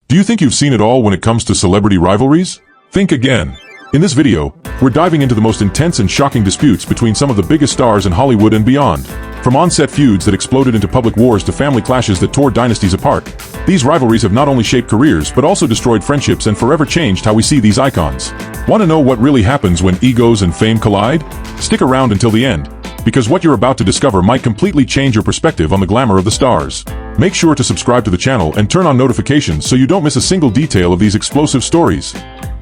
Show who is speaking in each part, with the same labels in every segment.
Speaker 1: Do you think you've seen it all when it comes to celebrity rivalries? Think again. In this video, we're diving into the most intense and shocking disputes between some of the biggest stars in Hollywood and beyond. From on-set feuds that exploded into public wars to family clashes that tore dynasties apart, these rivalries have not only shaped careers but also destroyed friendships and forever changed how we see these icons. Want to know what really happens when egos and fame collide? Stick around until the end, because what you're about to discover might completely change your perspective on the glamour of the stars. Make sure to subscribe to the channel and turn on notifications so you don't miss a single detail of these explosive stories.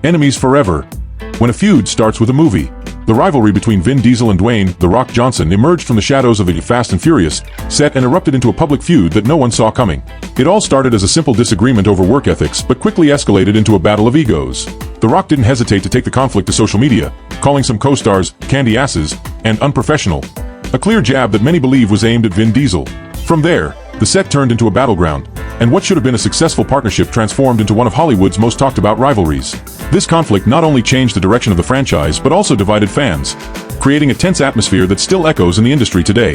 Speaker 1: Enemies forever. When a feud starts with a movie, the rivalry between Vin Diesel and Dwayne "The Rock" Johnson emerged from the shadows of the Fast and Furious set and erupted into a public feud that no one saw coming. It all started as a simple disagreement over work ethics but quickly escalated into a battle of egos. The Rock didn't hesitate to take the conflict to social media, calling some co-stars candy asses and unprofessional, a clear jab that many believe was aimed at Vin Diesel. From there, the set turned into a battleground, and what should have been a successful partnership transformed into one of Hollywood's most talked about rivalries. This conflict not only changed the direction of the franchise but also divided fans, creating a tense atmosphere that still echoes in the industry today.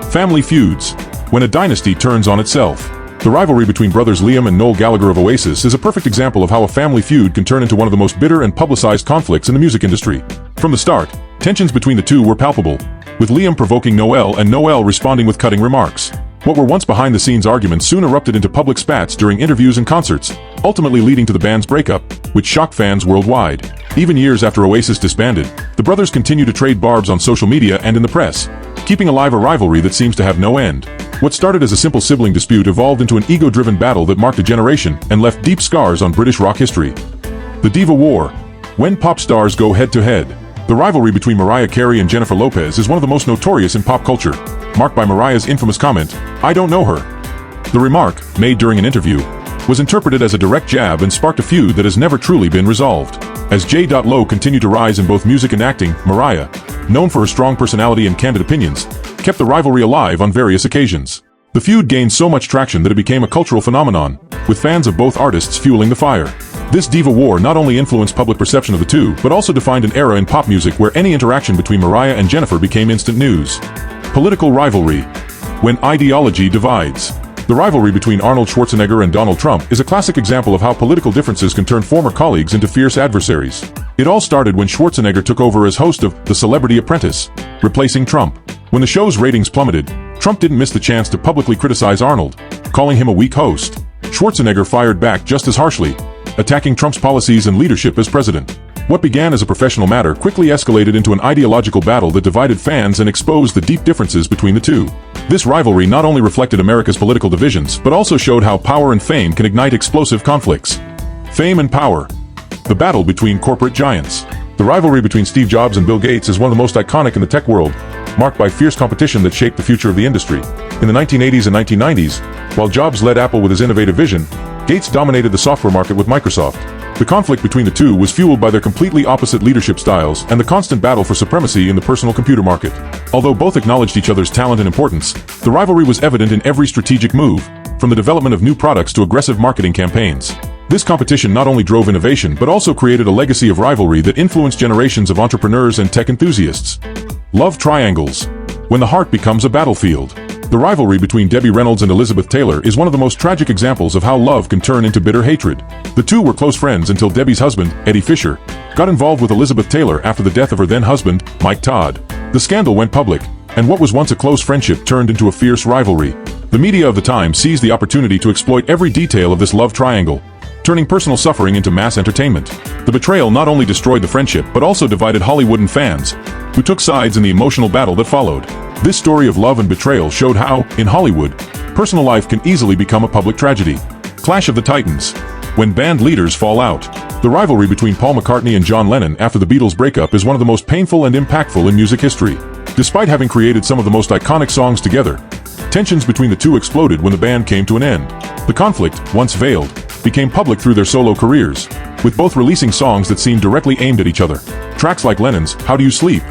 Speaker 1: Family feuds. When a dynasty turns on itself. The rivalry between brothers Liam and Noel Gallagher of Oasis is a perfect example of how a family feud can turn into one of the most bitter and publicized conflicts in the music industry. From the start, tensions between the two were palpable, with Liam provoking Noel and Noel responding with cutting remarks. What were once behind-the-scenes arguments soon erupted into public spats during interviews and concerts, ultimately leading to the band's breakup, which shocked fans worldwide. Even years after Oasis disbanded, the brothers continue to trade barbs on social media and in the press, keeping alive a rivalry that seems to have no end. What started as a simple sibling dispute evolved into an ego-driven battle that marked a generation and left deep scars on British rock history. The Diva War. When pop stars go head-to-head. The rivalry between Mariah Carey and Jennifer Lopez is one of the most notorious in pop culture, marked by Mariah's infamous comment, "I don't know her." The remark, made during an interview, was interpreted as a direct jab and sparked a feud that has never truly been resolved. As J. Lo continued to rise in both music and acting, Mariah, known for her strong personality and candid opinions, kept the rivalry alive on various occasions. The feud gained so much traction that it became a cultural phenomenon, with fans of both artists fueling the fire. This Diva War not only influenced public perception of the two, but also defined an era in pop music where any interaction between Mariah and Jennifer became instant news. Political rivalry. When ideology divides. The rivalry between Arnold Schwarzenegger and Donald Trump is a classic example of how political differences can turn former colleagues into fierce adversaries. It all started when Schwarzenegger took over as host of The Celebrity Apprentice, replacing Trump. When the show's ratings plummeted, Trump didn't miss the chance to publicly criticize Arnold, calling him a weak host. Schwarzenegger fired back just as harshly, attacking Trump's policies and leadership as president. What began as a professional matter quickly escalated into an ideological battle that divided fans and exposed the deep differences between the two. This rivalry not only reflected America's political divisions, but also showed how power and fame can ignite explosive conflicts. Fame and power. The battle between corporate giants. The rivalry between Steve Jobs and Bill Gates is one of the most iconic in the tech world, marked by fierce competition that shaped the future of the industry. In the 1980s and 1990s, while Jobs led Apple with his innovative vision, Gates dominated the software market with Microsoft. The conflict between the two was fueled by their completely opposite leadership styles and the constant battle for supremacy in the personal computer market. Although both acknowledged each other's talent and importance, the rivalry was evident in every strategic move, from the development of new products to aggressive marketing campaigns. This competition not only drove innovation but also created a legacy of rivalry that influenced generations of entrepreneurs and tech enthusiasts. Love triangles. When the heart becomes a battlefield. The rivalry between Debbie Reynolds and Elizabeth Taylor is one of the most tragic examples of how love can turn into bitter hatred. The two were close friends until Debbie's husband, Eddie Fisher, got involved with Elizabeth Taylor after the death of her then-husband, Mike Todd. The scandal went public, and what was once a close friendship turned into a fierce rivalry. The media of the time seized the opportunity to exploit every detail of this love triangle, turning personal suffering into mass entertainment. The betrayal not only destroyed the friendship but also divided Hollywood and fans, who took sides in the emotional battle that followed. This story of love and betrayal showed how, in Hollywood, personal life can easily become a public tragedy. Clash of the Titans. When band leaders fall out. The rivalry between Paul McCartney and John Lennon after the Beatles' breakup is one of the most painful and impactful in music history. Despite having created some of the most iconic songs together, tensions between the two exploded when the band came to an end. The conflict, once veiled, became public through their solo careers, with both releasing songs that seemed directly aimed at each other. Tracks like Lennon's How Do You Sleep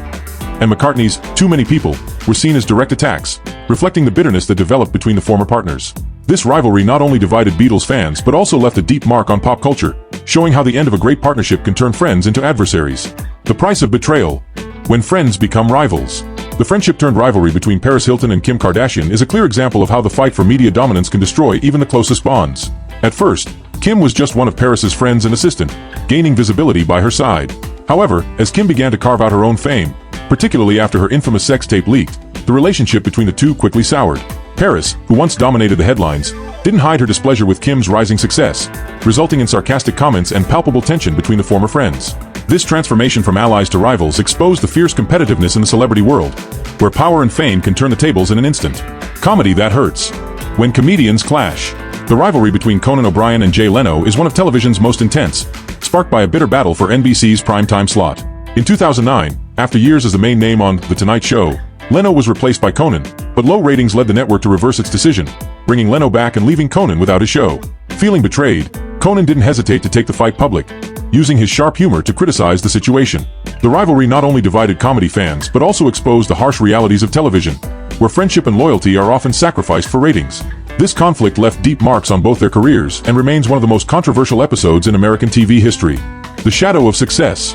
Speaker 1: and McCartney's Too Many People were seen as direct attacks, reflecting the bitterness that developed between the former partners. This rivalry not only divided Beatles fans but also left a deep mark on pop culture, showing how the end of a great partnership can turn friends into adversaries. The price of betrayal. When friends become rivals. The friendship-turned rivalry between Paris Hilton and Kim Kardashian is a clear example of how the fight for media dominance can destroy even the closest bonds. At first, Kim was just one of Paris's friends and assistant, gaining visibility by her side. However, as Kim began to carve out her own fame, particularly after her infamous sex tape leaked, the relationship between the two quickly soured. Paris, who once dominated the headlines, didn't hide her displeasure with Kim's rising success, resulting in sarcastic comments and palpable tension between the former friends. This transformation from allies to rivals exposed the fierce competitiveness in the celebrity world, where power and fame can turn the tables in an instant. Comedy that hurts. When comedians clash. The rivalry between Conan O'Brien and Jay Leno is one of television's most intense, sparked by a bitter battle for NBC's primetime slot. In 2009, after years as the main name on The Tonight Show, Leno was replaced by Conan, but low ratings led the network to reverse its decision, bringing Leno back and leaving Conan without his show. Feeling betrayed, Conan didn't hesitate to take the fight public, using his sharp humor to criticize the situation. The rivalry not only divided comedy fans but also exposed the harsh realities of television, where friendship and loyalty are often sacrificed for ratings. This conflict left deep marks on both their careers and remains one of the most controversial episodes in American TV history. The shadow of success.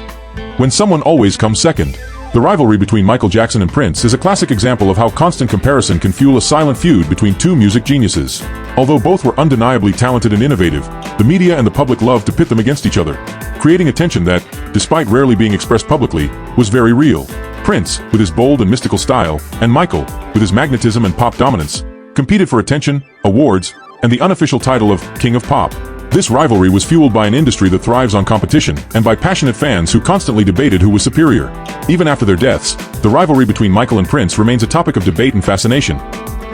Speaker 1: When someone always comes second. The rivalry between Michael Jackson and Prince is a classic example of how constant comparison can fuel a silent feud between two music geniuses. Although both were undeniably talented and innovative, the media and the public loved to pit them against each other, creating a tension that, despite rarely being expressed publicly, was very real. Prince, with his bold and mystical style, and Michael, with his magnetism and pop dominance, competed for attention, awards, and the unofficial title of King of Pop. This rivalry was fueled by an industry that thrives on competition and by passionate fans who constantly debated who was superior. Even after their deaths, the rivalry between Michael and Prince remains a topic of debate and fascination,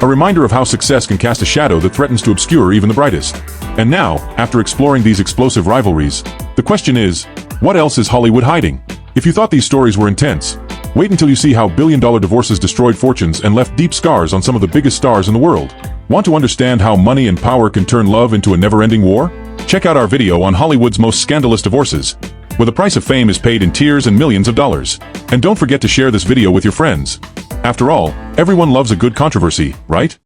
Speaker 1: a reminder of how success can cast a shadow that threatens to obscure even the brightest. And now, after exploring these explosive rivalries, the question is, what else is Hollywood hiding? If you thought these stories were intense, wait until you see how billion-dollar divorces destroyed fortunes and left deep scars on some of the biggest stars in the world. Want to understand how money and power can turn love into a never-ending war? Check out our video on Hollywood's most scandalous divorces, where the price of fame is paid in tears and millions of dollars. And don't forget to share this video with your friends. After all, everyone loves a good controversy, right?